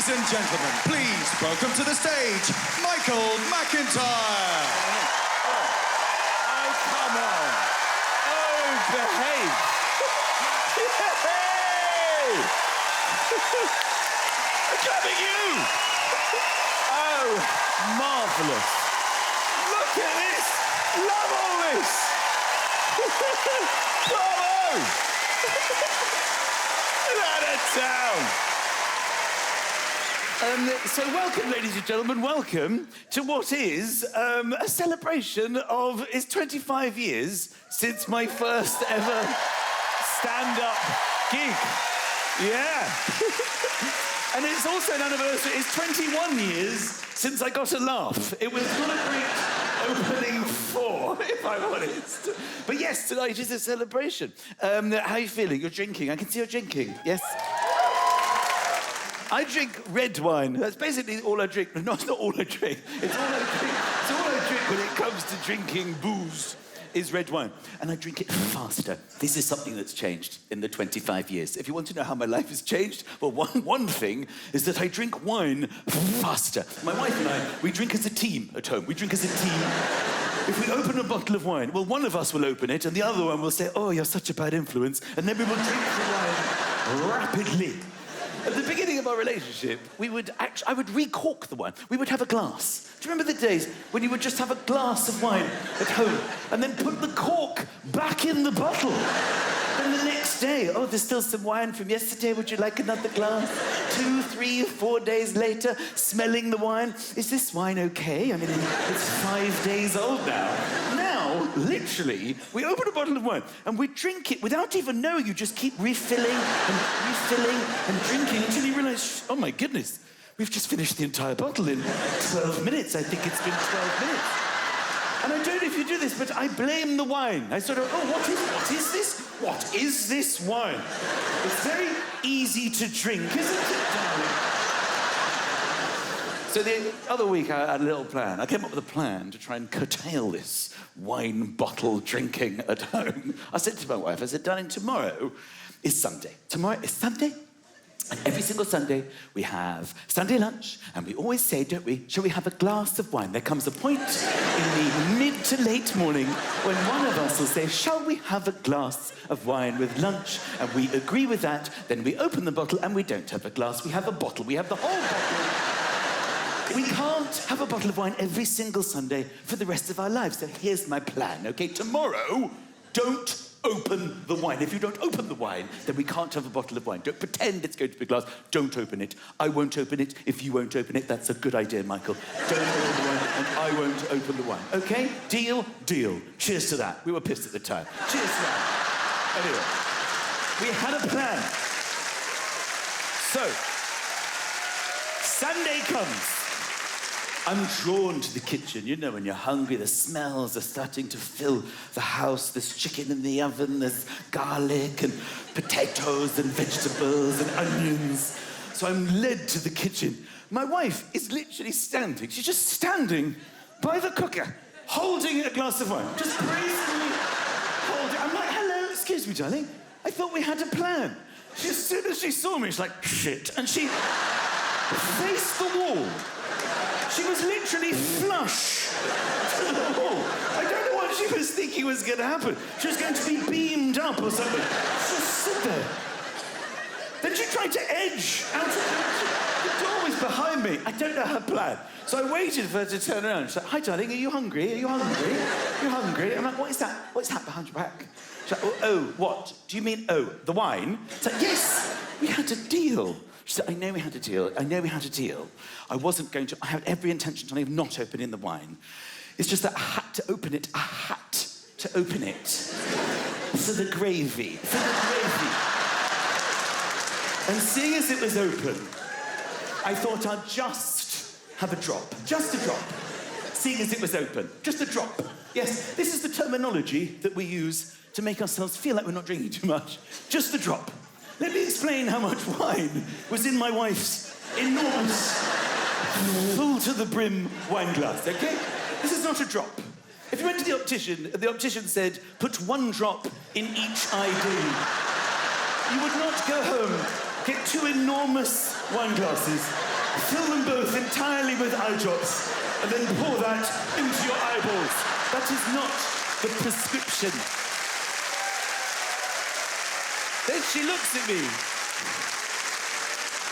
Ladies and gentlemen, please welcome to the stage, McIntyre. Oh, come on. Oh, behave. Yay! I'm clapping you. Oh, marvellous. Look at this. Love all this. Bravo. Out of town. So welcome, ladies and gentlemen, welcome to what is a celebration of... It's 25 years since my first ever stand-up gig. Yeah. And it's also an anniversary. It's 21 years since I got a laugh. It was not a great opening for, if I'm honest. But yes, tonight is a celebration. How are you feeling? You're drinking. I can see you're drinking. Yes? I drink red wine. That's basically all I drink. No, it's not all I drink. It's all I drink. It's all I drink when it comes to drinking booze is red wine. And I drink it faster. This is something that's changed in the 25 years. If you want to know how my life has changed, well, one thing is that I drink wine faster. My wife and I, we drink as a team at home. We drink as a team. If we open a bottle of wine, well, one of us will open it and the other one will say, oh, you're such a bad influence. And then we will drink the wine rapidly. At the beginning of our relationship, I would recork the wine. We would have a glass. Do you remember the days when you would just have a glass of wine at home and then put the cork back in the bottle? Then the next day, oh, there's still some wine from yesterday. Would you like another glass? 2, 3, 4 days later, smelling the wine. Is this wine okay? I mean, it's 5 days old now. Now, literally, we open a bottle of wine and we drink it without even knowing. You just keep refilling and drinking until you realise, oh my goodness, we've just finished the entire bottle in 12 minutes. I think it's been 12 minutes. And I don't know if you do this, but I blame the wine. I sort of, oh, what is this? What is this wine? It's very easy to drink, isn't it, darling? So the other week, I had a little plan. I came up with a plan to try and curtail this wine bottle drinking at home. I said to my wife, I said, darling, tomorrow is Sunday. Tomorrow is Sunday. And every single Sunday, we have Sunday lunch, and we always say, don't we, shall we have a glass of wine? There comes a point in the mid to late morning when one of us will say, shall we have a glass of wine with lunch? And we agree with that, then we open the bottle, and we don't have a glass, we have a bottle. We have the whole bottle. We can't have a bottle of wine every single Sunday for the rest of our lives. So here's my plan, okay? Tomorrow, don't open the wine. If you don't open the wine, then we can't have a bottle of wine. Don't pretend it's going to be a glass. Don't open it. I won't open it if you won't open it. That's a good idea, Michael. Don't open the wine, and I won't open the wine. Okay? Deal? Deal. Cheers to that. We were pissed at the time. Cheers to that. Anyway, we had a plan. So, Sunday comes. I'm drawn to the kitchen. You know, when you're hungry, the smells are starting to fill the house. There's chicken in the oven, there's garlic and potatoes and vegetables and onions. So I'm led to the kitchen. My wife is literally standing. She's just standing by the cooker, holding a glass of wine. Just brazenly holding. I'm like, hello, excuse me, darling. I thought we had a plan. As soon as she saw me, she's like, shit. And she faced the wall. She was literally flush to the wall. I don't know what she was thinking was going to happen. She was going to be beamed up or something. Just sit there. Then she tried to edge out of the door was behind me. I don't know her plan. So I waited for her to turn around. She's like, hi, darling, are you hungry? Are you hungry? Are you hungry? I'm like, what is that? What's that behind your back? She's like, oh, what? Do you mean, the wine? It's like, yes, we had a deal. She said, I know we had a deal. I wasn't going to... I had every intention of not opening the wine. It's just that I had to open it. For the gravy. And seeing as it was open, I thought I'd just have a drop. Just a drop. Seeing as it was open. Just a drop. Yes, this is the terminology that we use to make ourselves feel like we're not drinking too much. Just a drop. Let me explain how much wine was in my wife's enormous, full-to-the-brim wine glass, okay? This is not a drop. If you went to the optician said, put 1 drop in each eye daily. You would not go home, get 2 enormous wine glasses, Fill them both entirely with eye drops and then pour that into your eyeballs. That is not the prescription. Then she looks at me.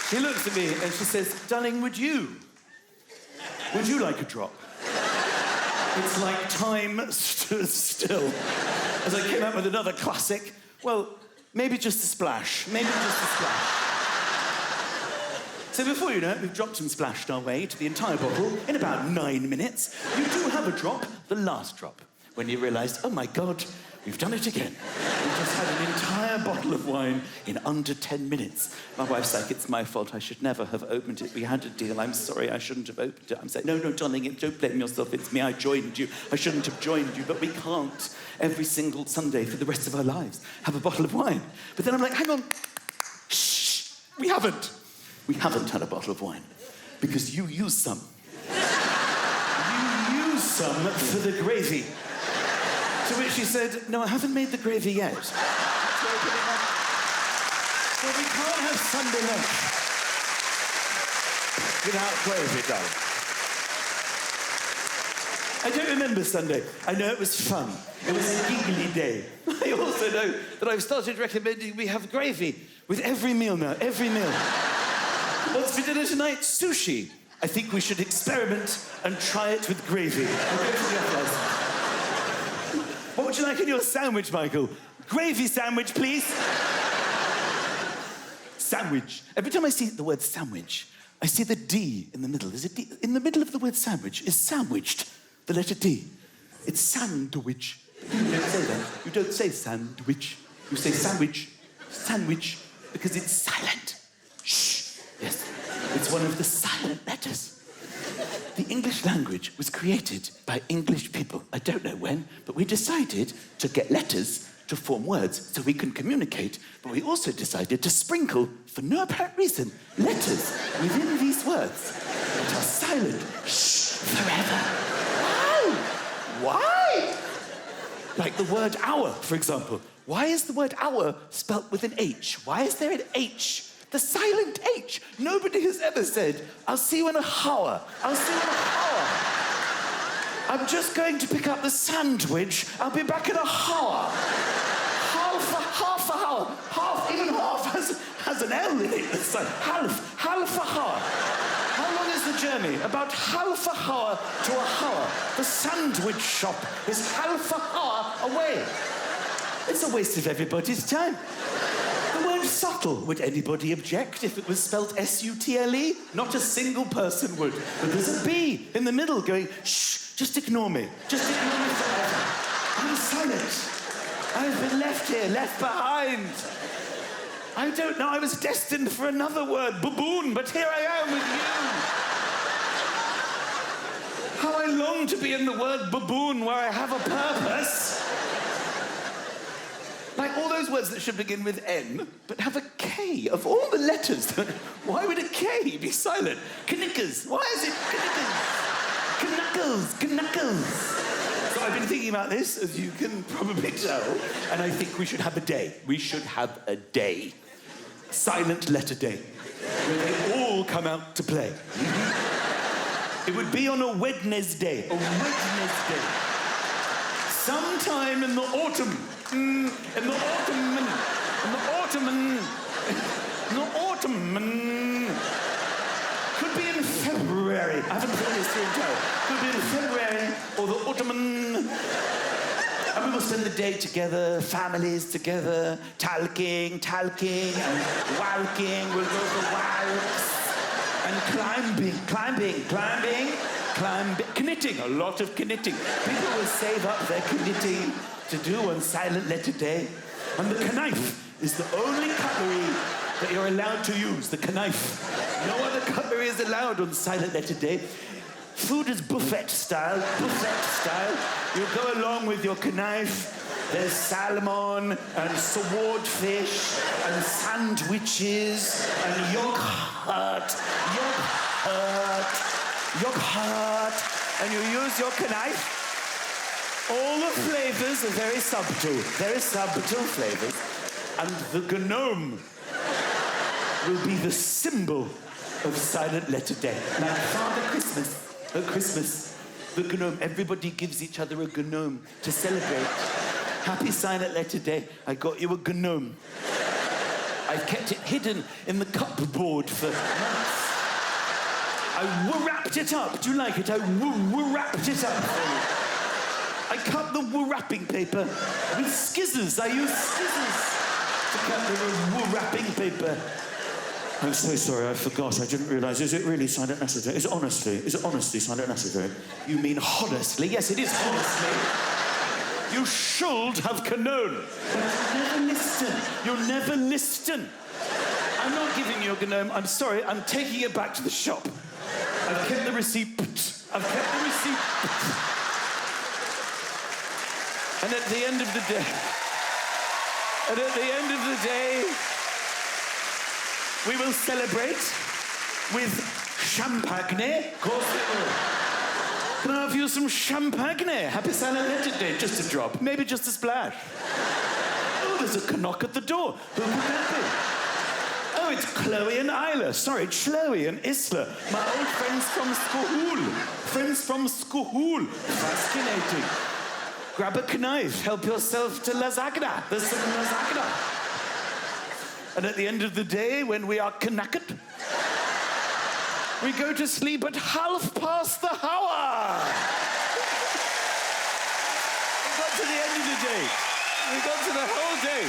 She looks at me and she says, darling, would you like a drop? It's like time stood still. As I came out with another classic, well, maybe just a splash. Maybe just a splash. So before you know it, we've dropped and splashed our way to the entire bottle in about 9 minutes. You do have a drop, the last drop, when you realise, oh my God, we've done it again. We've just had an entire bottle of wine in under 10 minutes. My wife's like, it's my fault, I should never have opened it. We had a deal, I'm sorry, I shouldn't have opened it. I'm saying, no, darling, don't blame yourself, it's me, I joined you. I shouldn't have joined you, but we can't every single Sunday for the rest of our lives have a bottle of wine. But then I'm like, hang on, shh, we haven't. We haven't had a bottle of wine because you used some. You used some for the gravy. To which she said, no, I haven't made the gravy yet. So we can't have Sunday lunch without gravy, darling. I don't remember Sunday. I know it was fun. It was a giggly day. I also know that I've started recommending we have gravy with every meal now, every meal. What's for dinner tonight? Sushi. I think we should experiment and try it with gravy. I'll go to the office. What would you like in your sandwich, Michael? Gravy sandwich, please. Sandwich. Every time I see the word sandwich, I see the D in the middle. There's a D in the middle of the word sandwich is sandwiched, the letter D. It's sandwich. You don't say that. You don't say sandwich. You say sandwich. Sandwich, because it's silent. Shh. Yes, it's one of the silent letters. The English language was created by English people. I don't know when, but we decided to get letters to form words so we can communicate, but we also decided to sprinkle, for no apparent reason, letters within these words that are silent, shh, forever. Why? Why? Like the word hour, for example. Why is the word hour spelt with an H? Why is there an H? The silent H. Nobody has ever said, I'll see you in a hour. I'll see you in a hour. I'm just going to pick up the sandwich. I'll be back in a hour. Half a hour. Half, even half has an L in it. Half a hour. How long is the journey? About half a hour to a hour. The sandwich shop is half a hour away. It's a waste of everybody's time. Subtle. Would anybody object if it was spelled S-U-T-L-E? Not a single person would. But there's a B in the middle going, shh, just ignore me. Just ignore me forever. I'm silent. I've been left here, left behind. I don't know, I was destined for another word, baboon, but here I am with you. How I long to be in the word baboon where I have a purpose. Like all those words that should begin with N, but have a K. Of all the letters, why would a K be silent? Knickers. Why is it knickers? Knuckles. So I've been thinking about this, as you can probably tell, and I think we should have a day. We should have a day. Silent letter day. Where they all come out to play. It would be on a Wednesday. A Wednesday. Sometime in the autumn. In the autumn. Could be in February. I haven't thought this through entirely. Could be in February or the autumn. And we will spend the day together, families together, talking, and walking. We'll go for walks and climbing. Knitting, a lot of knitting. People will save up their knitting to do on silent letter day. And the knife is the only cutlery that you're allowed to use, the knife. No other cutlery is allowed on silent letter day. Food is buffet style. You go along with your knife. There's salmon and swordfish and sandwiches and yogurt, and you use your knife. All the flavors are very subtle flavors. And the gnome will be the symbol of Silent Letter Day. Like Father Christmas at Christmas. The gnome. Everybody gives each other a gnome to celebrate. Happy Silent Letter Day. I got you a gnome. I've kept it hidden in the cupboard for months. I wrapped it up. Do you like it? I wrapped it up for you. I cut the wrapping paper with skizzers. I use skizzers to cut the wrapping paper. I'm so sorry, I forgot. I didn't realise. Is it really Silent Letter Day? Is it honestly Silent Letter Day? You mean honestly? Yes, it is honestly. You should have known. But you'll never listen. You'll never listen. I'm not giving you a gnome. I'm sorry. I'm taking it back to the shop. I've kept the receipt. I've kept the receipt. And at the end of the day, we will celebrate with champagne. Of course we will. Can I have you some champagne? Happy Silent Letter Day. Just a drop. Maybe just a splash. Oh, there's a knock at the door. Who could that be? Oh, it's Chloe and Isla. Sorry, Chloe and Isla. My old friends from school. Friends from school. Fascinating. Grab a knife. Help yourself to lasagna. There's some lasagna. And at the end of the day, when we are knackered, we go to sleep at 1:30 the hour. We got to the end of the day. We got to the whole day.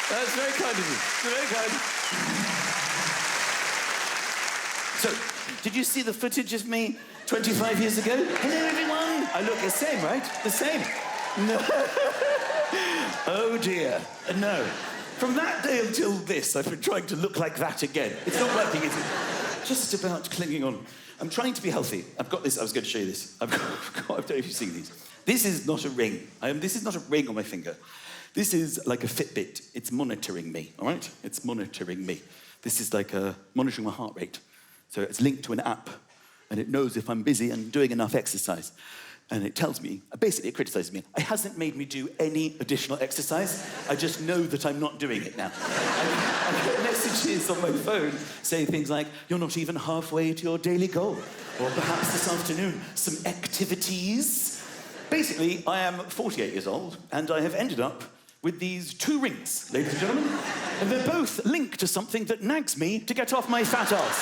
That's very kind of you. Very kind. So, did you see the footage of me 25 years ago? Hello, everyone. I look the same, right? The same. No. Oh, dear. No. From that day until this, I've been trying to look like that again. It's not working, is it? Just about clinging on. I'm trying to be healthy. I've got this. I was going to show you this. I don't know if you've seen these. This is not a ring. This is not a ring on my finger. This is like a Fitbit. It's monitoring me, all right? It's monitoring me. This is like monitoring my heart rate. So it's linked to an app, and it knows if I'm busy and doing enough exercise. And it tells me, basically it criticizes me. It hasn't made me do any additional exercise. I just know that I'm not doing it now. I get messages on my phone saying things like, you're not even halfway to your daily goal. Or perhaps this afternoon, some activities. Basically, I am 48 years old, and I have ended up with these 2 rings, ladies and gentlemen. And they're both linked to something that nags me to get off my fat ass.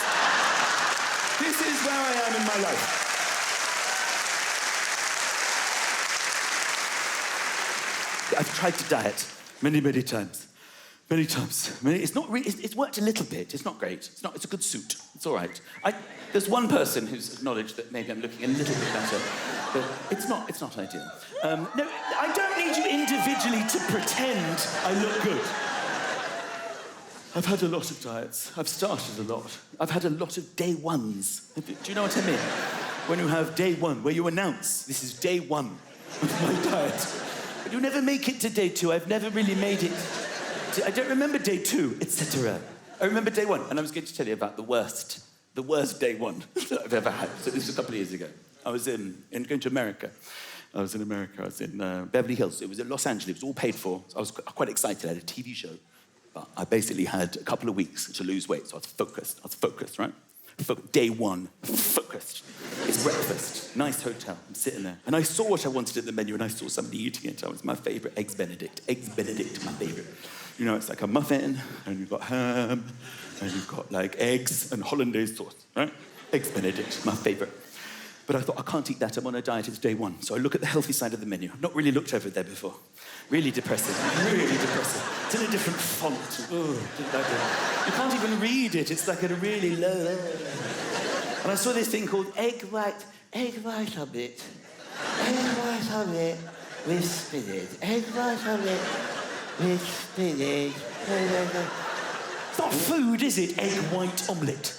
This is where I am in my life. I've tried to diet many, many times. Many times. It's not really, it's worked a little bit. It's not great. It's a good suit. It's all right. There's one person who's acknowledged that maybe I'm looking a little bit better, but it's not ideal. No, I don't need you individually to pretend I look good. I've had a lot of diets. I've started a lot. I've had a lot of day ones. Do you know what I mean? When you have day one, where you announce, this is day one of my diet. But you never make it to day 2. I've never really made it. I don't remember day 2, etc. I remember day 1, and I was going to tell you about the worst day 1 that I've ever had. So this was a couple of years ago. I was going to America. I was in America. I was in Beverly Hills. It was in Los Angeles. It was all paid for. So I was quite excited. I had a TV show. But I basically had a couple of weeks to lose weight, so I was focused, right? Day 1, focused. It's breakfast, nice hotel, I'm sitting there. And I saw what I wanted at the menu, and I saw somebody eating it. It was my favourite, Eggs Benedict. Eggs Benedict, my favourite. You know, it's like a muffin, and you've got ham, and you've got like eggs and hollandaise sauce, right? Eggs Benedict, my favourite. But I thought, I can't eat that, I'm on a diet, it's day 1. So I look at the healthy side of the menu. I've not really looked over there before. Really depressing, really depressing. It's in a different font. Oh, didn't like it. You can't even read it, it's like at a really low. And I saw this thing called egg white omelette. Egg white omelette with spinach. Egg white omelette with spinach. It's not food, is it? Egg white omelette.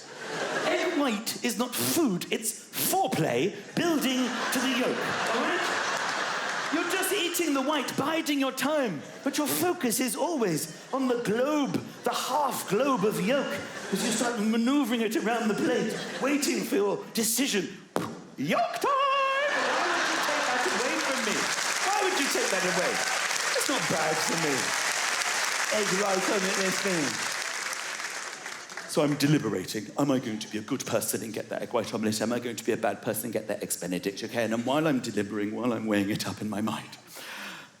Egg white is not food, it's foreplay building to the yolk, all right? You're just eating the white, biding your time, but your focus is always on the globe, the half globe of yolk, as you start maneuvering it around the plate, waiting for your decision. Yolk time! Why would you take that away? It's not bad for me. Egg white on it, this thing. So I'm deliberating. Am I going to be a good person and get that egg white omelette? Am I going to be a bad person and get that eggs Benedict? Okay, and then while I'm deliberating, while I'm weighing it up in my mind,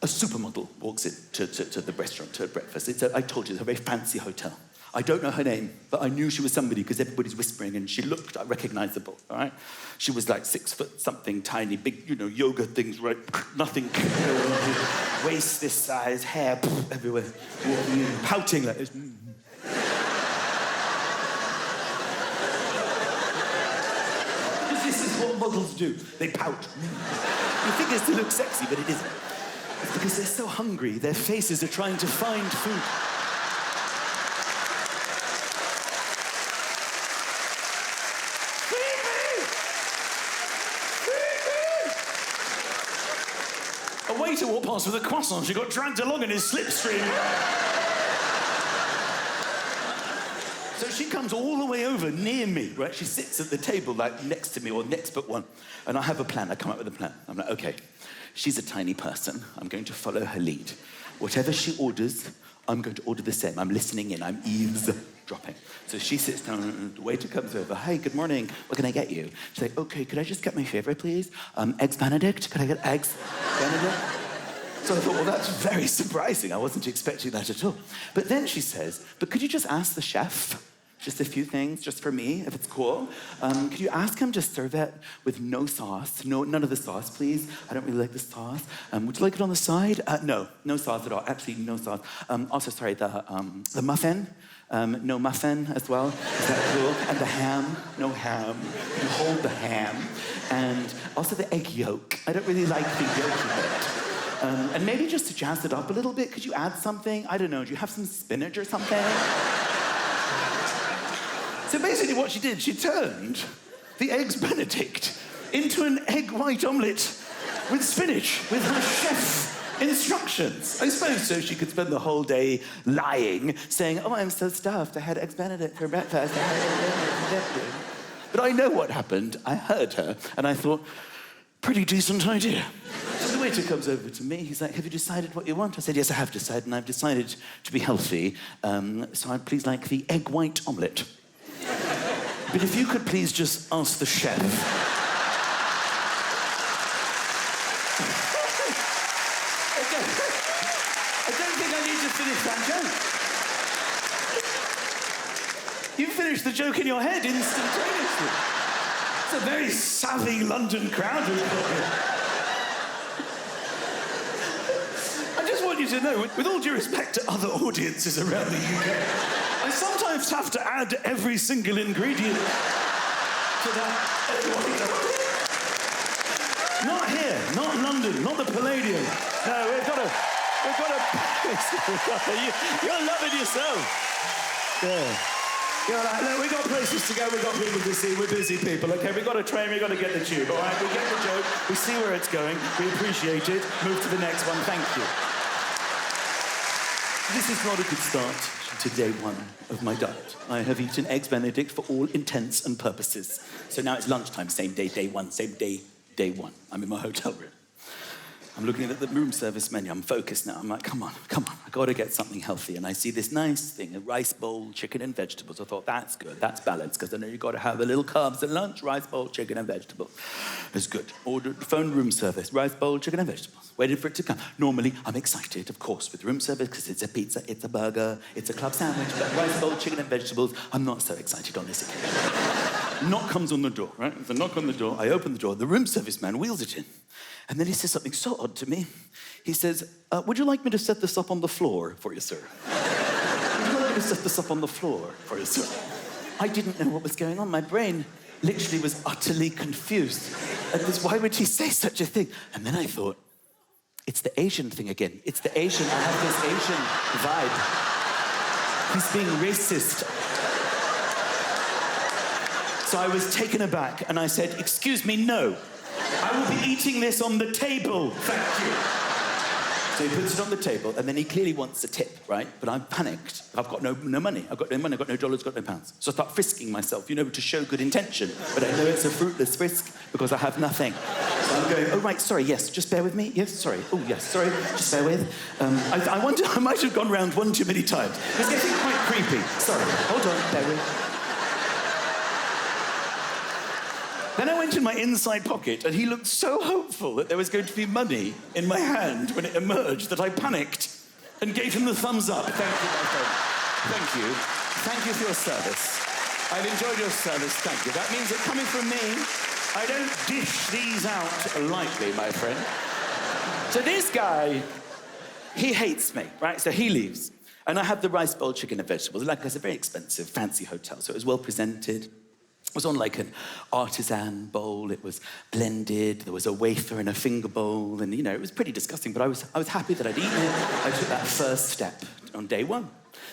a supermodel walks in to the restaurant, to breakfast. I told you, it's a very fancy hotel. I don't know her name, but I knew she was somebody because everybody's whispering and she looked recognizable, all right? She was like 6 foot something, tiny, big, yoga things, right? Nothing, waist this size, hair everywhere, walking in, pouting like this. This is what models do. They pout. You think it's to look sexy, but it isn't. It's because they're so hungry, their faces are trying to find food. A waiter walked past with a croissant. She got dragged along in his slipstream. So she comes all the way over near me, right? She sits at the table, like, next to me, or next but one. And I have a plan. I come up with a plan. I'm like, okay, she's a tiny person. I'm going to follow her lead. Whatever she orders, I'm going to order the same. I'm listening in. I'm eavesdropping. So she sits down, and the waiter comes over. Hey, good morning. What can I get you? She's like, okay, could I just get my favorite, please? Eggs Benedict? Could I get eggs Benedict? So I thought, well, that's very surprising. I wasn't expecting that at all. But then she says, but could you just ask the chef just a few things, just for me, if it's cool? Could you ask him to serve it with no sauce? No, none of the sauce, please. I don't really like the sauce. Would you like it on the side? No sauce at all. Actually, no sauce. Also, sorry, the muffin. No muffin as well. Is that cool? And the ham. No ham. You hold the ham. And also the egg yolk. I don't really like the yolk bit. And maybe just to jazz it up a little bit, could you add something? I don't know, do you have some spinach or something? So basically what she did, she turned the eggs Benedict into an egg white omelette with spinach, with her chef instructions. I suppose so she could spend the whole day lying, saying, oh, I'm so stuffed, I had eggs Benedict for breakfast. But I know what happened. I heard her, and I thought, pretty decent idea. So the waiter comes over to me. He's like, have you decided what you want? I said, yes, I have decided, and I've decided to be healthy. So I'd please like the egg white omelette. But if you could please just ask the chef. I don't think I need to finish that joke. You finished the joke in your head instantaneously. It's a very savvy London crowd we've got here. I just want you to know, with all due respect to other audiences around the UK, I sometimes have to add every single ingredient to that. Not here, not London, not the Palladium. No, we've got a you're loving yourself. Yeah. You're like, look, we've got places to go, we've got people to see, we're busy people, okay? We've got a train, we've got to get the tube, all right? We get the joke, we see where it's going, we appreciate it, move to the next one, thank you. This is not a good start to day one of my diet. I have eaten eggs Benedict for all intents and purposes. So now it's lunchtime, same day, day one, same day, day one. I'm in my hotel room. I'm looking at the room service menu. I'm focused now. I'm like, come on. I got to get something healthy. And I see this nice thing, a rice bowl, chicken and vegetables. I thought, that's good. That's balanced, because I know you've got to have a little carbs at lunch. Rice bowl, chicken and vegetables. It's good. Ordered phone room service, rice bowl, chicken and vegetables. Waited for it to come. Normally, I'm excited, of course, with room service, because it's a pizza, it's a burger, it's a club sandwich. But rice bowl, chicken and vegetables, I'm not so excited on this occasion. Knock comes on the door, right? There's a knock on the door. I open the door. The room service man wheels it in. And then he says something so odd to me. He says, would you like me to set this up on the floor for you, sir? Would you like me to set this up on the floor for you, sir? I didn't know what was going on. My brain literally was utterly confused. And this, why would he say such a thing? And then I thought, it's the Asian thing again. It's the Asian, I have this Asian vibe. He's being racist. So I was taken aback and I said, excuse me, no. I will be eating this on the table, thank you. So he puts it on the table, and then he clearly wants a tip, right? But I'm panicked. I've got no money. I've got no money, I've got no dollars, got no pounds. So I start frisking myself, to show good intention. But I know it's a fruitless frisk because I have nothing. So I'm going, oh, right, sorry, yes, just bear with me. Yes, sorry. Oh, yes, sorry, just bear with. I wonder, I might have gone round one too many times. It's getting quite creepy. Sorry, hold on, bear with. Then I went in my inside pocket, and he looked so hopeful that there was going to be money in my hand when it emerged that I panicked and gave him the thumbs up. Thank you, my friend. Thank you. Thank you for your service. I've enjoyed your service, thank you. That means that coming from me, I don't dish these out lightly, my friend. So this guy, he hates me, right? So he leaves. And I had the rice bowl, chicken and vegetables. Like, it's a very expensive, fancy hotel, so it was well presented. It was on like an artisan bowl. It was blended. There was a wafer and a finger bowl. And, it was pretty disgusting, but I was happy that I'd eaten it. I took that first step on day one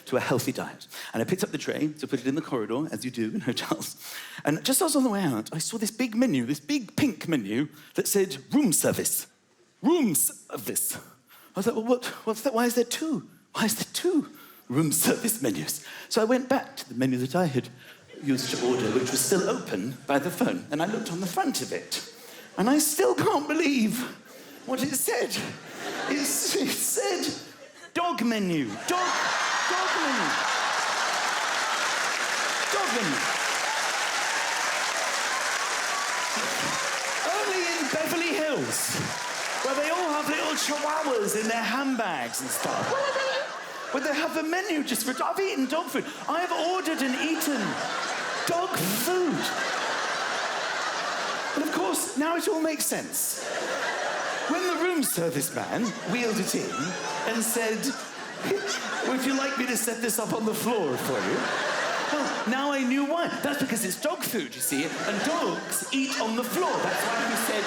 to a healthy diet. And I picked up the tray to put it in the corridor, as you do in hotels. And just as I was on the way out, I saw this big menu, this big pink menu that said room service. Room service. I was like, well, what's that? Why is there two? Why is there two room service menus? So I went back to the menu that I had used to order, which was still open by the phone, and I looked on the front of it, and I still can't believe what it said. It said dog menu. Dog menu. Dog menu. Only in Beverly Hills, where they all have little chihuahuas in their handbags and stuff. Where they have a menu just for... I've eaten dog food. I have ordered and eaten dog food. And of course, now it all makes sense. When the room service man wheeled it in and said, would you like me to set this up on the floor for you? Well, now I knew why. That's because it's dog food, you see, and dogs eat on the floor. That's why he said,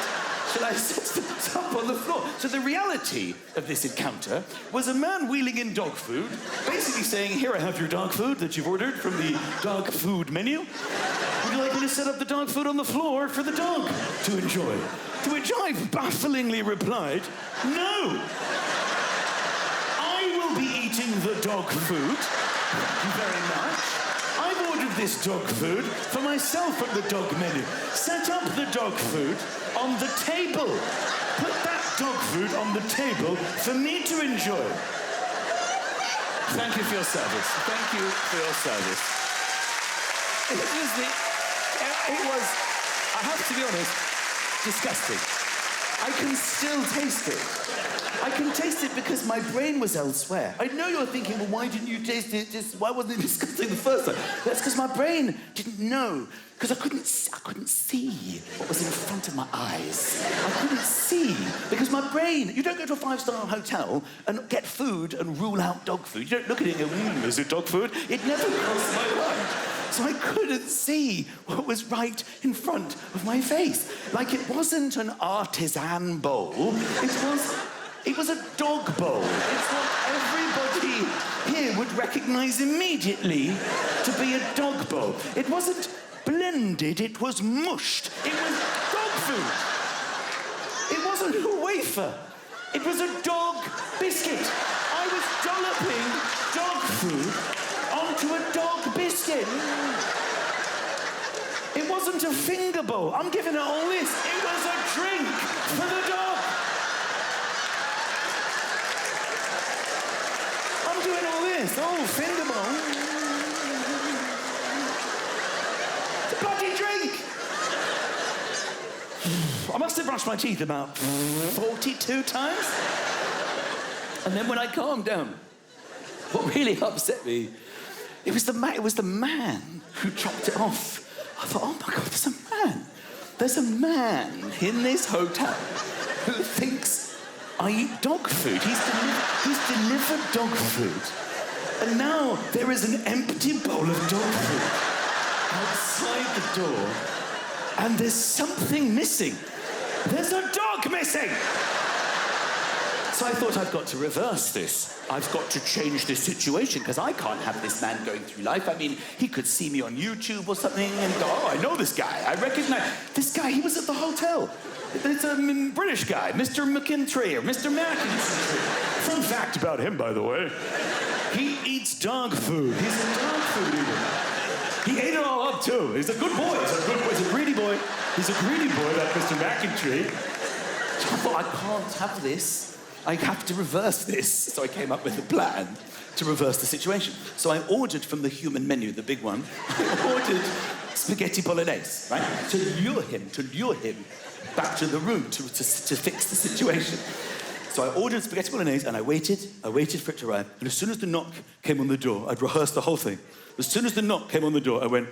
shall I set this up on the floor? So the reality of this encounter was a man wheeling in dog food, basically saying, here I have your dog food that you've ordered from the dog food menu. Would you like me to set up the dog food on the floor for the dog to enjoy? To which I bafflingly replied, no. I will be eating the dog food. Thank you very much. I've ordered this dog food for myself from the dog menu. Set up the dog food on the table. Put that dog food on the table for me to enjoy. Thank you for your service. Thank you for your service. It was, I have to be honest, disgusting. I can still taste it. I can taste it because my brain was elsewhere. I know you're thinking, well, why didn't you taste it? Why wasn't it disgusting the first time? That's because my brain didn't know. Because I couldn't see what was in front of my eyes. I couldn't see. Because my brain, you don't go to a 5-star hotel and get food and rule out dog food. You don't look at it and go, is it dog food? It never crossed my mind. So I couldn't see what was right in front of my face. Like it wasn't an artisan bowl. It was a dog bowl. It's what everybody here would recognize immediately to be a dog bowl. It wasn't blended, it was mushed. It was dog food. It wasn't a wafer. It was a dog biscuit. I was dolloping dog food onto a dog biscuit. It wasn't a finger bowl. I'm giving it all this. It was a drink for the dog. I'm doing all this. Oh, finger bowl. It's a bloody drink. I must have brushed my teeth about 42 times. And then when I calmed down, what really upset me, it was the man who chopped it off. I thought, oh my God, there's a man in this hotel who thinks I eat dog food. He's delivered dog food. And now there is an empty bowl of dog food outside the door, and there's something missing. There's a dog missing! So I thought I've got to reverse this. I've got to change this situation, because I can't have this man going through life. I mean, he could see me on YouTube or something and go, oh, I know this guy. I recognize this guy. He was at the hotel. It's a British guy, Mr. McIntyre, Mr. McIntyre. Fun fact about him, by the way. He eats dog food. He's a dog food eater. He ate it all up, too. He's a good boy. He's a greedy boy. He's a greedy boy, that Mr. McIntyre. So I thought, I can't have this. I have to reverse this. So I came up with a plan to reverse the situation. So I ordered from the human menu, the big one, I ordered spaghetti bolognese, right? To lure him back to the room to fix the situation. So I ordered spaghetti bolognese and I waited for it to arrive. And as soon as the knock came on the door, I'd rehearsed the whole thing. As soon as the knock came on the door, I went,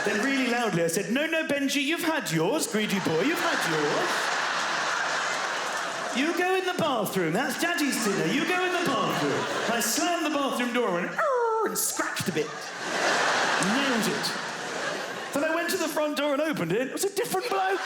then really loudly I said, no, Benji, you've had yours, greedy boy, you've had yours. You go in the bathroom, that's Daddy's dinner, you go in the bathroom. I slammed the bathroom door and scratched a bit. Nailed it. Then I went to the front door and opened it. It was a different bloke.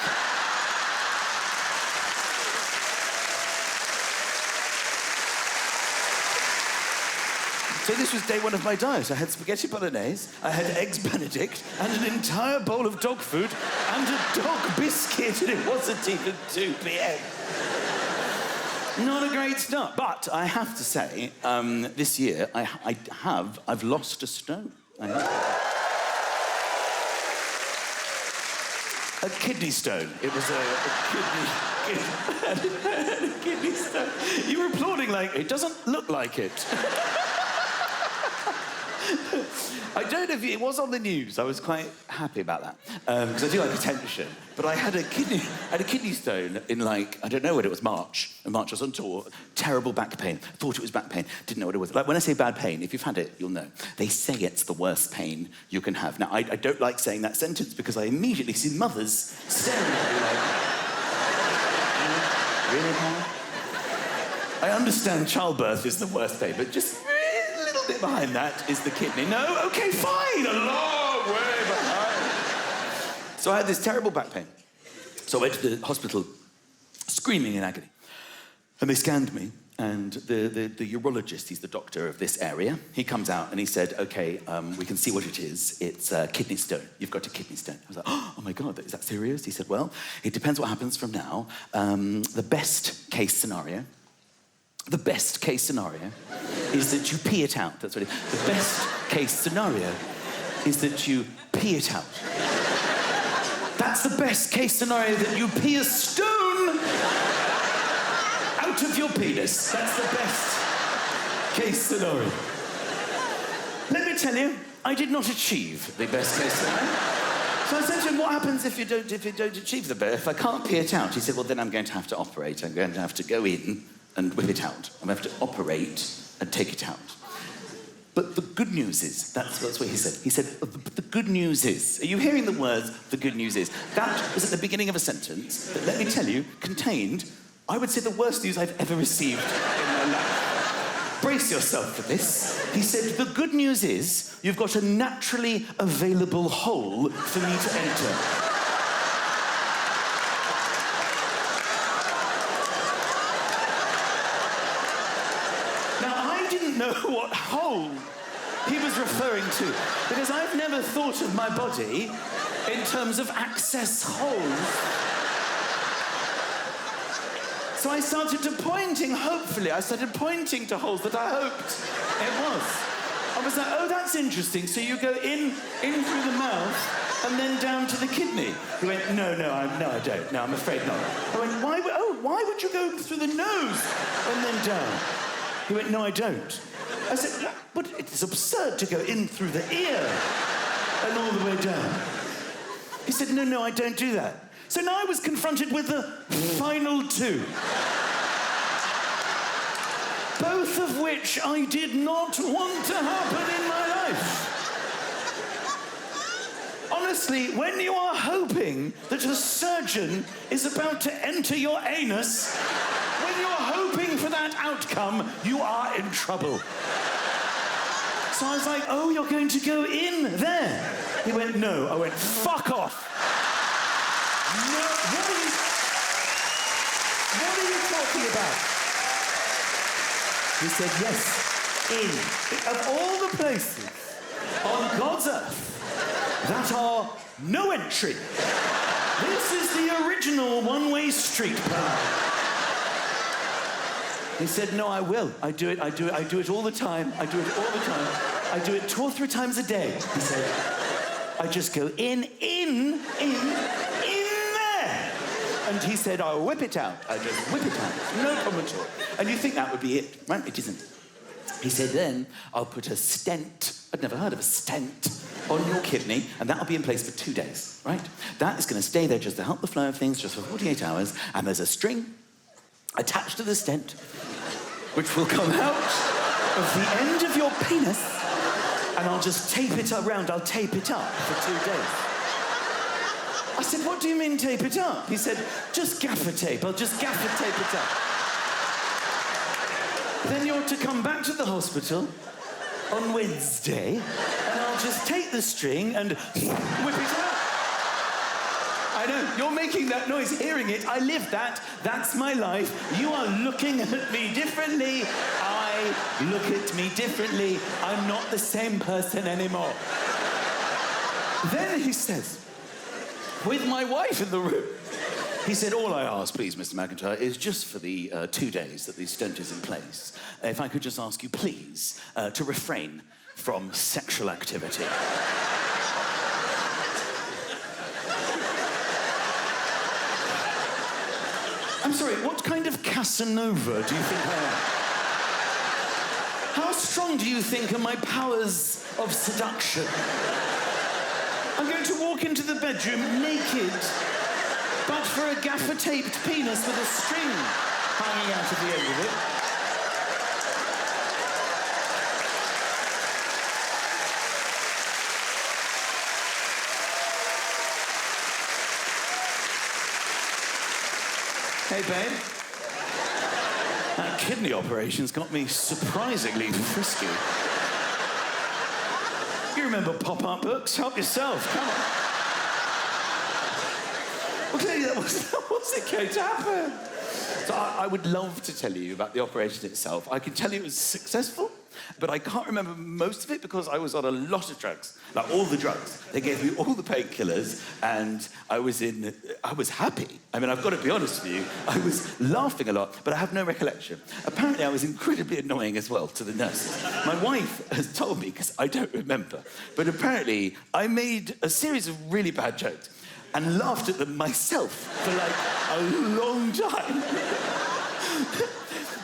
So this was day one of my diet. I had spaghetti bolognese, I had eggs Benedict, and an entire bowl of dog food, and a dog biscuit, and it wasn't even 2 p.m. Not a great start. But I have to say, this year, I've lost a stone. A kidney stone. It was a kidney stone. You were applauding like, it doesn't look like it. I don't know if it was on the news. I was quite happy about that because I do like attention. But I had a kidney stone in I don't know when it was, March. And March I was on tour. Terrible back pain. Thought it was back pain. Didn't know what it was. Like when I say bad pain, if you've had it, you'll know. They say it's the worst pain you can have. Now I don't like saying that sentence because I immediately see mothers staring at me like, really, Hannah? I understand childbirth is the worst pain, but just bit behind that is the kidney. No, okay, fine, a long way behind. So I had this terrible back pain. So I went to the hospital screaming in agony. And they scanned me, and the urologist, he's the doctor of this area, he comes out and he said, okay, we can see what it is. It's a kidney stone. You've got a kidney stone. I was like, oh my God, is that serious? He said, well, it depends what happens from now. The best case scenario is that you pee it out. That's what it is. The best case scenario is that you pee it out. That's the best case scenario, that you pee a stone out of your penis. That's the best case scenario. Let me tell you, I did not achieve the best case scenario. So I said to him, what happens if you don't achieve the best? If I can't pee it out? He said, well, then I'm going to have to operate. I'm going to have to go in and whip it out. I'm going to have to operate and take it out. But the good news is, that's what he said. He said, the good news is, are you hearing the words, the good news is? That was at the beginning of a sentence that, let me tell you, contained, I would say, the worst news I've ever received in my life. Brace yourself for this. He said, the good news is, you've got a naturally available hole for me to enter. Know what hole he was referring to, because I've never thought of my body in terms of access holes. So I started pointing to holes that I hoped it was. I was like, oh, that's interesting. So you go in through the mouth and then down to the kidney. He went, no, I don't. No, I'm afraid not. I went, why would you go through the nose and then down? He went, no, I don't. I said, but it's absurd to go in through the ear and all the way down. He said, no, I don't do that. So now I was confronted with the final two. Both of which I did not want to happen in my life. Honestly, when you are hoping that a surgeon is about to enter your anus, when you're hoping for that outcome, you are in trouble. So I was like, oh, you're going to go in there? He went, no. I went, fuck off. No, what are you talking about? He said, yes, in. Of all the places on God's earth that are no entry. This is the original one-way street plan. He said, no, I will. I do it all the time. I do it 2 or 3 times a day, he said. I just go in there. And he said, I'll whip it out. I just whip it out. No problem at all. And you think that would be it, right? It isn't. He said, then I'll put a stent. I'd never heard of a stent on your kidney, and that'll be in place for 2 days, right? That is going to stay there just to help the flow of things just for 48 hours, and there's a string attached to the stent, which will come out of the end of your penis, and I'll just tape it around. I'll tape it up for 2 days. I said, what do you mean tape it up? He said, just gaffer tape. I'll just gaffer tape it up. Then you're to come back to the hospital on Wednesday, and I'll just take the string and whip it out. I know, you're making that noise, hearing it. I live that. That's my life. You are looking at me differently. I look at me differently. I'm not the same person anymore. Then he says, with my wife in the room, he said, all I ask, please, Mr. McIntyre, is just for the 2 days that the stent is in place, if I could just ask you, please, to refrain from sexual activity. I'm sorry, what kind of Casanova do you think I am? How strong do you think are my powers of seduction? I'm going to walk into the bedroom naked, but for a gaffer-taped penis with a string hanging out of the end of it. Hey, babe. That kidney operation's got me surprisingly frisky. You remember pop-up books? Help yourself, come on. Well, clearly that wasn't going to happen. So I would love to tell you about the operation itself. I can tell you it was successful, but I can't remember most of it because I was on a lot of drugs, like all the drugs. They gave me all the painkillers, and I was happy. I mean, I've got to be honest with you, I was laughing a lot, but I have no recollection. Apparently, I was incredibly annoying as well to the nurses. My wife has told me, because I don't remember, but apparently I made a series of really bad jokes and laughed at them myself for like a long time.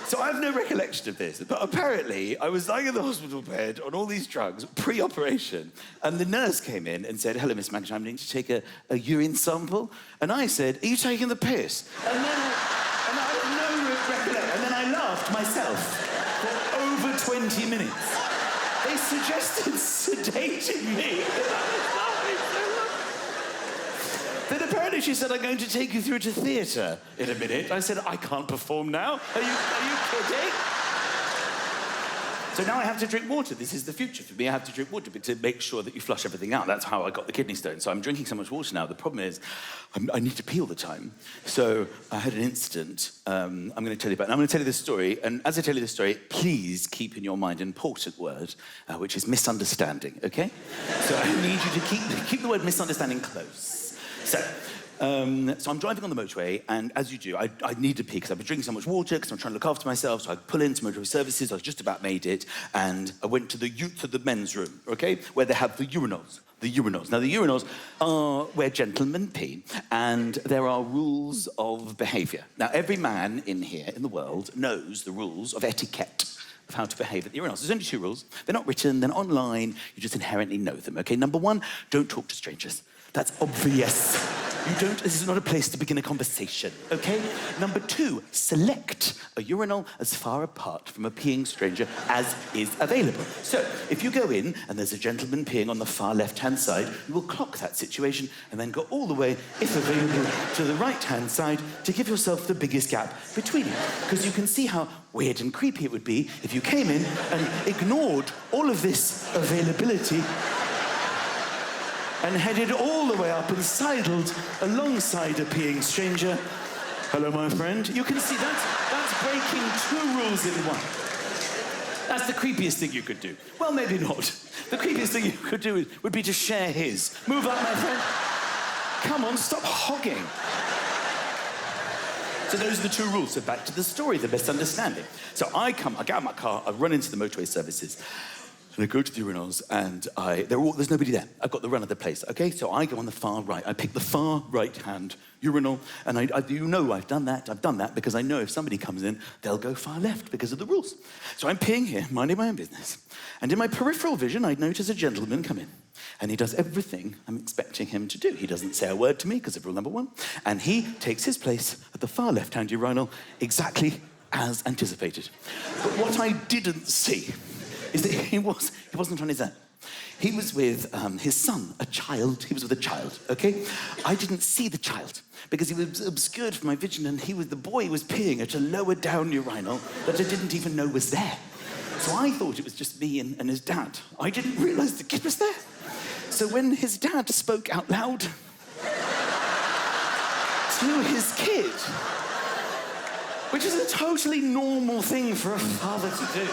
So I have no recollection of this, but apparently I was lying in the hospital bed on all these drugs, pre-operation, and the nurse came in and said, hello, Miss McIntyre, I'm going to take a urine sample. And I said, are you taking the piss? And I have no recollection. And then I laughed myself for over 20 minutes. They suggested sedating me. Then apparently she said, I'm going to take you through to theatre in a minute. I said, I can't perform now. Are you kidding? So now I have to drink water. This is the future for me. I have to drink water to make sure that you flush everything out. That's how I got the kidney stone. So I'm drinking so much water now. The problem is I need to pee all the time. So I had an incident I'm going to tell you about. And I'm going to tell you this story. And as I tell you this story, please keep in your mind an important word, which is misunderstanding, okay? So I need you to keep the word misunderstanding close. So I'm driving on the motorway, and as you do, I need to pee because I've been drinking so much water because I'm trying to look after myself. So I pull into motorway services. I just about made it, and I went to the men's room, okay, where they have the urinals. The urinals. Now, the urinals are where gentlemen pee, and there are rules of behaviour. Now, every man in here in the world knows the rules of etiquette, of how to behave at the urinals. There's only 2 rules. They're not written, they're not online. You just inherently know them, okay? Number 1, don't talk to strangers. That's obvious. This is not a place to begin a conversation, okay? Number 2, select a urinal as far apart from a peeing stranger as is available. So, if you go in and there's a gentleman peeing on the far left-hand side, you will clock that situation and then go all the way, if available, to the right-hand side to give yourself the biggest gap between you. Because you can see how weird and creepy it would be if you came in and ignored all of this availability and headed all the way up and sidled alongside a peeing stranger. Hello, my friend. You can see that's breaking 2 rules in one. That's the creepiest thing you could do. Well, maybe not. The creepiest thing you could do would be to share his. Move up, my friend. Come on, stop hogging. So those are the 2 rules. So back to the story, the misunderstanding. So I get out of my car, I run into the motorway services, and I go to the urinals, and there's nobody there. I've got the run of the place, okay? So I go on the far right. I pick the far right-hand urinal, and I've done that because I know if somebody comes in, they'll go far left because of the rules. So I'm peeing here, minding my own business. And in my peripheral vision, I notice a gentleman come in. And he does everything I'm expecting him to do. He doesn't say a word to me because of rule number 1. And he takes his place at the far left-hand urinal exactly as anticipated. But what I didn't see is that he wasn't on his own. He was with his son, a child. He was with a child, okay? I didn't see the child because he was obscured from my vision, and the boy was peeing at a lower down urinal that I didn't even know was there. So I thought it was just me and his dad. I didn't realize the kid was there. So when his dad spoke out loud to his kid, which is a totally normal thing for a father to do,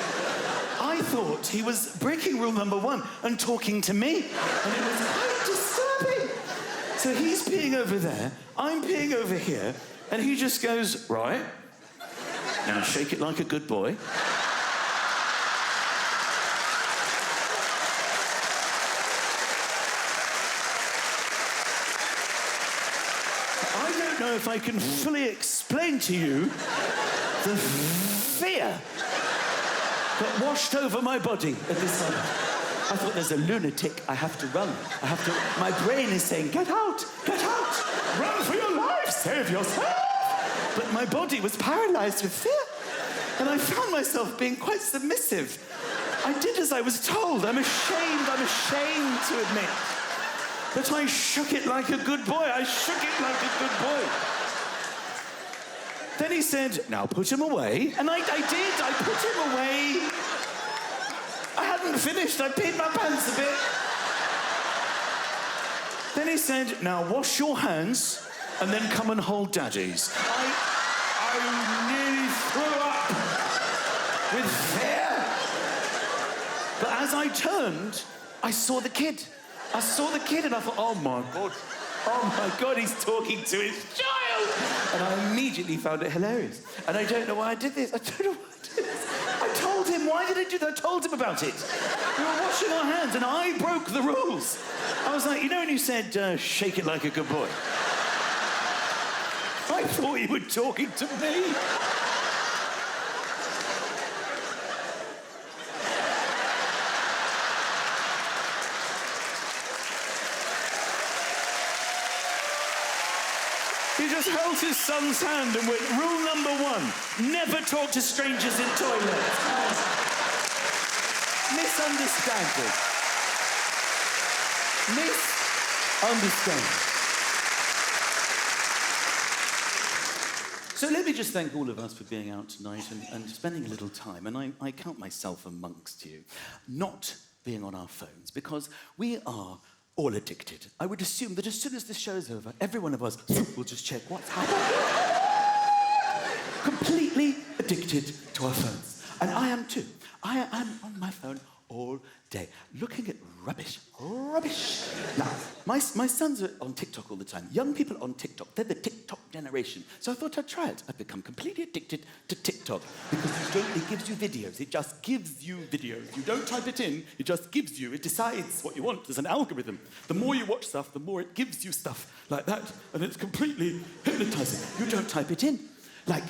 I thought he was breaking rule number 1 and talking to me. And it was quite disturbing. So he's peeing over there, I'm peeing over here, and he just goes, right, now shake it like a good boy. I don't know if I can fully explain to you the fear that washed over my body at this time. I thought, there's a lunatic, I have to run. My brain is saying, get out, run for your life, save yourself. But my body was paralyzed with fear. And I found myself being quite submissive. I did as I was told. I'm ashamed to admit. But I shook it like a good boy. Then he said, now put him away. And I did. I put him away. I hadn't finished. I peed my pants a bit. Then he said, now wash your hands and then come and hold Daddy's. I nearly threw up with fear. But as I turned, I saw the kid. And I thought, oh my God, he's talking to his child. And I immediately found it hilarious. And I don't know why I did this. I told him, why did I do that? I told him about it. We were washing our hands and I broke the rules. I was like, you know when you said, shake it like a good boy? I thought you were talking to me. He just held his son's hand and went, rule number 1, never talk to strangers in toilets. Misunderstanding. So let me just thank all of us for being out tonight and spending a little time. And I count myself amongst you, not being on our phones, because we are all addicted. I would assume that as soon as this show's over, every one of us will just check what's happening. Completely addicted to our phones. And I am too. I am on my phone all day, looking at rubbish. Now, my sons are on TikTok all the time. Young people on TikTok, they're the TikTok generation. So I thought I'd try it. I've become completely addicted to TikTok because it gives you videos. It just gives you videos. You don't type it in, it just gives you. It decides what you want. There's an algorithm. The more you watch stuff, the more it gives you stuff like that. And it's completely hypnotizing. You don't type it in. Like,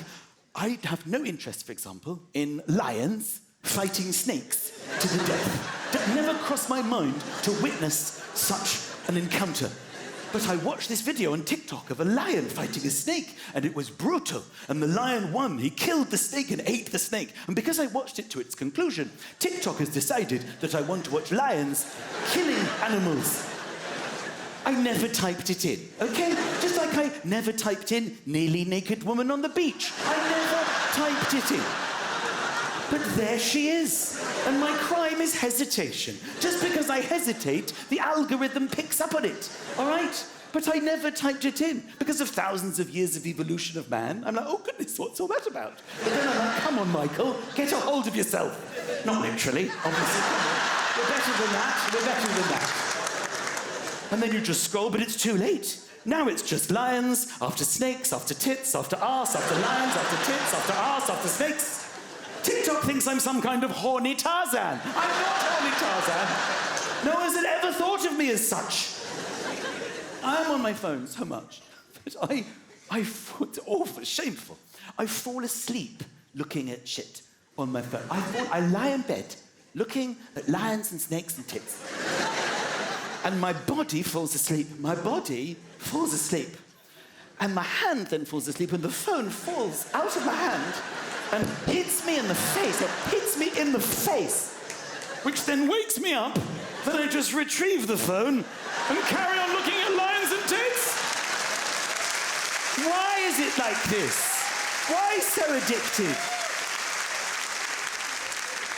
I have no interest, for example, in lions fighting snakes to the death. It never crossed my mind to witness such an encounter. But I watched this video on TikTok of a lion fighting a snake, and it was brutal. And the lion won. He killed the snake and ate the snake. And because I watched it to its conclusion, TikTok has decided that I want to watch lions killing animals. I never typed it in, okay? Just like I never typed in nearly naked woman on the beach. I never typed it in. But there she is. And my crime is hesitation. Just because I hesitate, the algorithm picks up on it, all right? But I never typed it in because of thousands of years of evolution of man. I'm like, oh goodness, what's all that about? But then I'm like, come on, Michael, get a hold of yourself. Not literally, obviously. we're better than that, we're better than that. And then you just scroll, but it's too late. Now it's just lions, after snakes, after tits, after arse, after lions, after tits, after arse, after snakes. TikTok thinks I'm some kind of horny Tarzan. I'm not horny Tarzan. No one has ever thought of me as such. I'm on my phone so much that it's awful, shameful. I fall asleep looking at shit on my phone. I lie in bed looking at lions and snakes and tits. And my body falls asleep. My body falls asleep. And my hand then falls asleep, and the phone falls out of my hand and hits me in the face. It hits me in the face, which then wakes me up. Then I just retrieve the phone and carry on looking at lions and tits. Why is it like this? Why so addictive?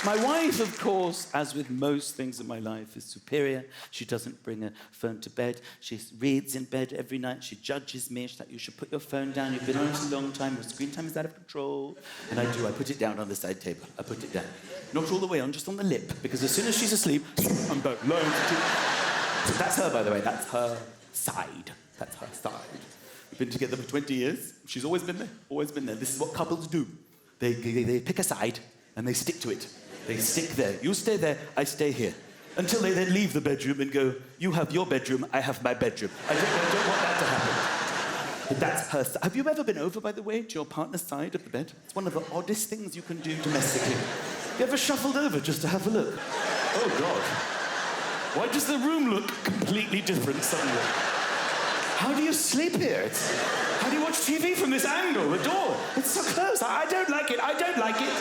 My wife, of course, as with most things in my life, is superior. She doesn't bring her phone to bed. She reads in bed every night. She judges me. She's like, you should put your phone down. You've been on it a long time. Your screen time is out of control. And I do. I put it down on the side table. I put it down. Not all the way on, just on the lip. Because as soon as she's asleep, I'm back. That's her, by the way. That's her side. That's her side. We've been together for 20 years. She's always been there. Always been there. This is what couples do. They pick a side and they stick to it. They stick there. You stay there, I stay here. Until they then leave the bedroom and go, you have your bedroom, I have my bedroom. I don't want that to happen. But that's her side. Have you ever been over, by the way, to your partner's side of the bed? It's one of the oddest things you can do domestically. You ever shuffled over just to have a look? Oh, God. Why does the room look completely different suddenly? How do you sleep here? How do you watch TV from this angle? The door, it's so close. I don't like it. I don't like it.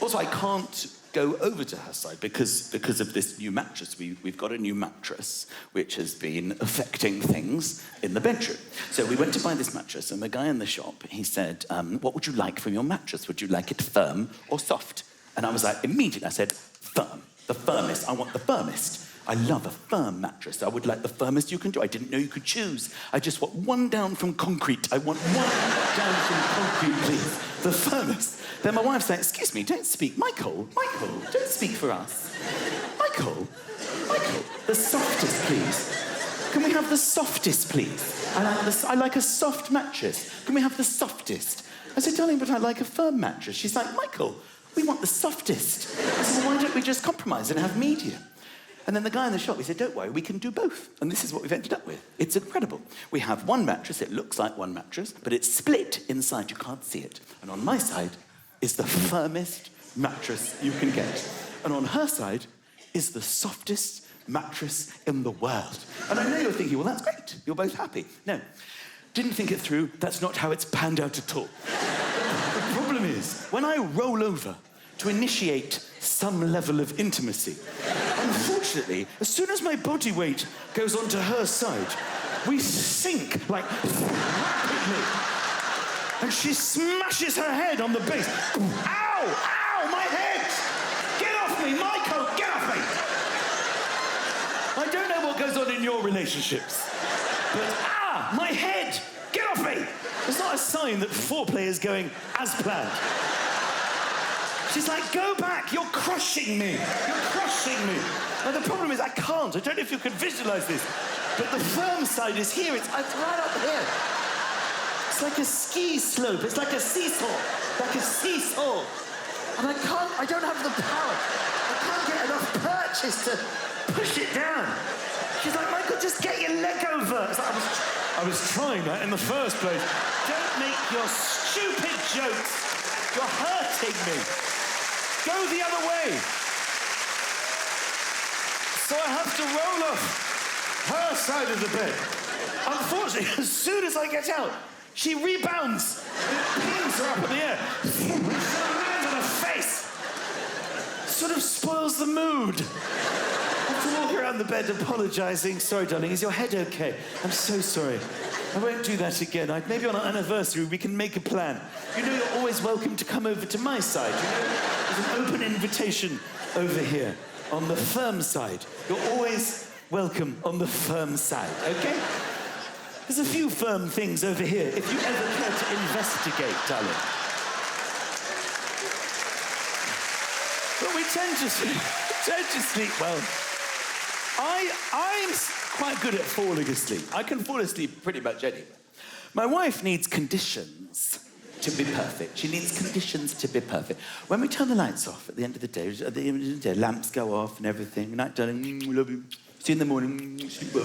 Also, I can't go over to her side because of this new mattress. We've got a new mattress which has been affecting things in the bedroom. So we went to buy this mattress, and the guy in the shop, he said, what would you like from your mattress? Would you like it firm or soft? And I was like, immediately, I said, firm. The firmest. I want the firmest. I love a firm mattress. I would like the firmest you can do. I didn't know you could choose. I just want one down from concrete. I want one down from concrete, please. The firmest. Then my wife's like, excuse me, don't speak. Michael, don't speak for us. Michael, the softest, please. Can we have the softest, please? I like a soft mattress. Can we have the softest? I said, darling, but I like a firm mattress. She's like, Michael, we want the softest. I said, well, why don't we just compromise and have medium? And then the guy in the shop, he said, don't worry, we can do both. And this is what we've ended up with. It's incredible. We have one mattress, it looks like one mattress, but it's split inside, you can't see it. And on my side is the firmest mattress you can get. And on her side is the softest mattress in the world. And I know you're thinking, well, that's great. You're both happy. No, didn't think it through. That's not how it's panned out at all. The problem is, when I roll over to initiate some level of intimacy, unfortunately, as soon as my body weight goes onto her side, we sink, like, rapidly. And she smashes her head on the base. Ow! Ow! My head! Get off me, Michael! Get off me! I don't know what goes on in your relationships, but my head! Get off me! It's not a sign that foreplay is going as planned. She's like, go back, you're crushing me. You're crushing me. And the problem is I can't. I don't know if you can visualize this, but the firm side is here. It's right up here. It's like a ski slope. It's like a seesaw. Like a seesaw. And I don't have the power. I can't get enough purchase to push it down. She's like, Michael, just get your leg over. It's like, I was trying that in the first place. Don't make your stupid jokes. You're hurting me. Go the other way. So I have to roll off her side of the bed. Unfortunately, as soon as I get out, she rebounds. It pins her up in the air. Lands on her face. Sort of spoils the mood. I have to walk around the bed apologizing. Sorry, darling, is your head okay? I'm so sorry. I won't do that again. Maybe on our anniversary we can make a plan. You know you're always welcome to come over to my side. You know, there's an open invitation over here on the firm side. You're always welcome on the firm side, okay? There's a few firm things over here if you ever care to investigate, darling. But we tend to sleep well. I'm quite good at falling asleep. I can fall asleep pretty much anywhere. My wife needs conditions to be perfect. She needs conditions to be perfect. When we turn the lights off at the end of the day, lamps go off and everything. Good night, darling. Love you. See you in the morning. Sleep well.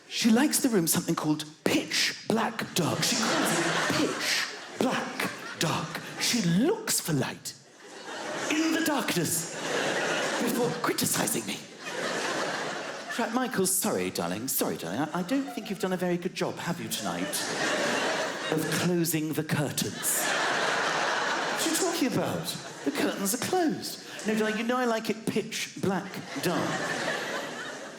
She likes the room something called pitch black dark. She calls it pitch black dark. She looks for light in the darkness before criticising me. Right, Michael, sorry, darling. I don't think you've done a very good job, have you, tonight, of closing the curtains? What are you talking about? The curtains are closed. No, darling, you know I like it pitch black dark.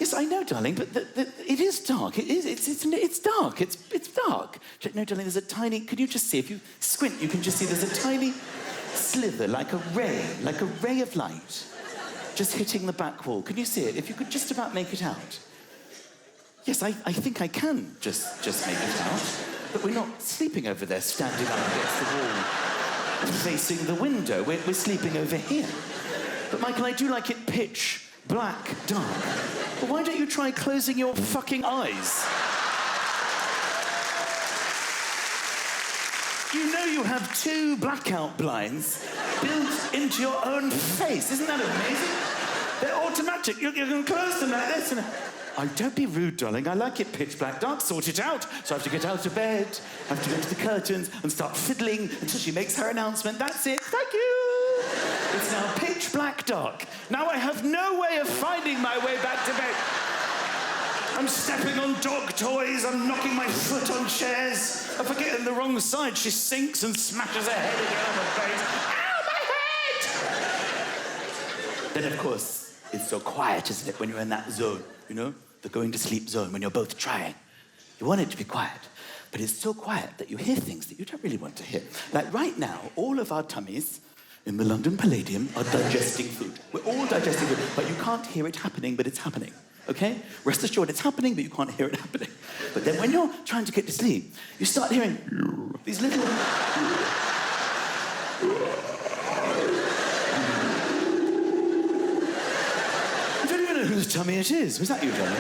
Yes, I know, darling, but it is dark. It's dark. It's dark. No, darling, there's a tiny... Can you just see? If you squint, you can just see there's a tiny slither, like a ray of light, just hitting the back wall. Can you see it? If you could just about make it out. Yes, I think I can just make it out. But we're not sleeping over there, standing up against the wall, facing the window. We're sleeping over here. But, Michael, I do like it pitch black dark. But why don't you try closing your fucking eyes? You know you have 2 blackout blinds built into your own face. Isn't that amazing? They're automatic. You can close them like this. And... Oh, don't be rude, darling. I like it pitch black dark. Sort it out. So I have to get out of bed, I have to go to the curtains and start fiddling until she makes her announcement. That's it. Thank you. It's now pitch black dark. Now I have no way of finding my way back to bed. I'm stepping on dog toys. I'm knocking my foot on chairs. I forget on the wrong side. She sinks and smashes her head again on the face. Ow, my head! Then, of course, it's so quiet, isn't it, when you're in that zone, you know? The going to sleep zone, when you're both trying. You want it to be quiet, but it's so quiet that you hear things that you don't really want to hear. Like right now, all of our tummies in the London Palladium are digesting food. We're all digesting food, but you can't hear it happening, but it's happening. Okay? Rest assured it's happening, but you can't hear it happening. But then when you're trying to get to sleep, you start hearing these little... I don't even know whose tummy it is. Was that you, darling?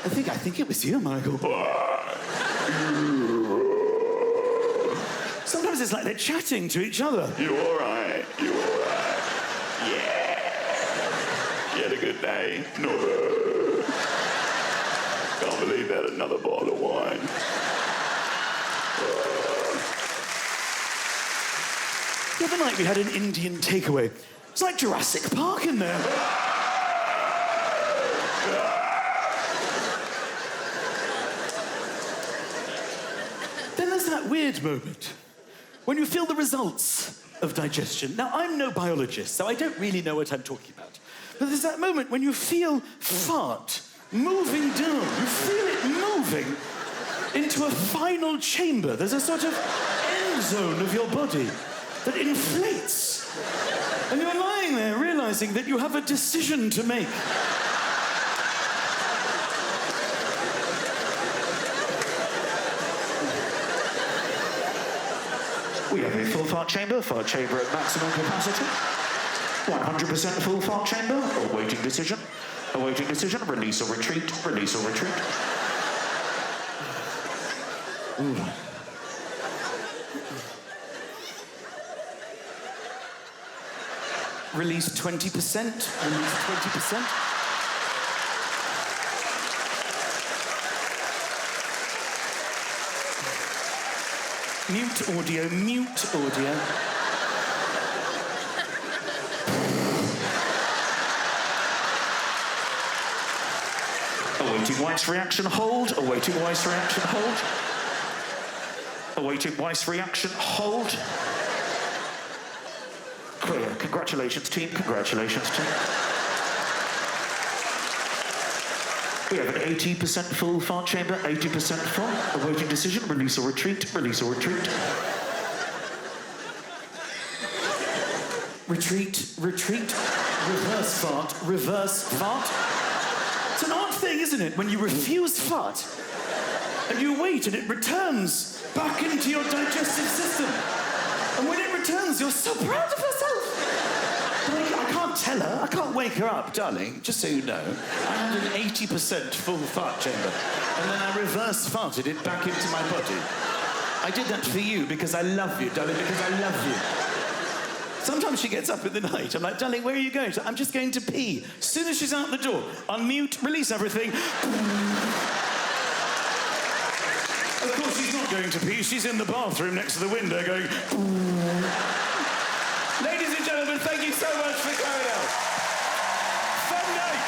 I think it was you, Michael. Sometimes it's like they're chatting to each other. You all right? You all right? Yeah. You had a good day? No. Can't believe that, another bottle of wine. The other night we had an Indian takeaway. It's like Jurassic Park in there. Then there's that weird moment when you feel the results of digestion. Now, I'm no biologist, so I don't really know what I'm talking about. But there's that moment when you feel fart moving down. You feel it moving into a final chamber. There's a sort of end zone of your body that inflates. And you're lying there realizing that you have a decision to make. We have a full fart chamber at maximum capacity. 100% full fart chamber, awaiting decision, release or retreat. Ooh. Release 20%. Mute audio. Awaiting Weiss reaction, hold. Awaiting Weiss reaction, hold. Clear. Congratulations, team. We have an 80% full fart chamber, 80% full. Awaiting decision, release or retreat. Retreat. Reverse fart. It's an odd thing, isn't it? When you refuse fart and you wait and it returns back into your digestive system. And when it returns, you're so proud of yourself. But I can't tell her. I can't wake her up, darling. Just so you know, I had an 80% full fart chamber. And then I reverse farted it back into my body. I did that for you because I love you, darling, because I love you. Sometimes she gets up in the night. I'm like, darling, where are you going? She's like, I'm just going to pee. As soon as she's out the door, unmute, release everything. Of course, she's not going to pee. She's in the bathroom next to the window going... Ladies and gentlemen, thank you so much for coming out. Fun night.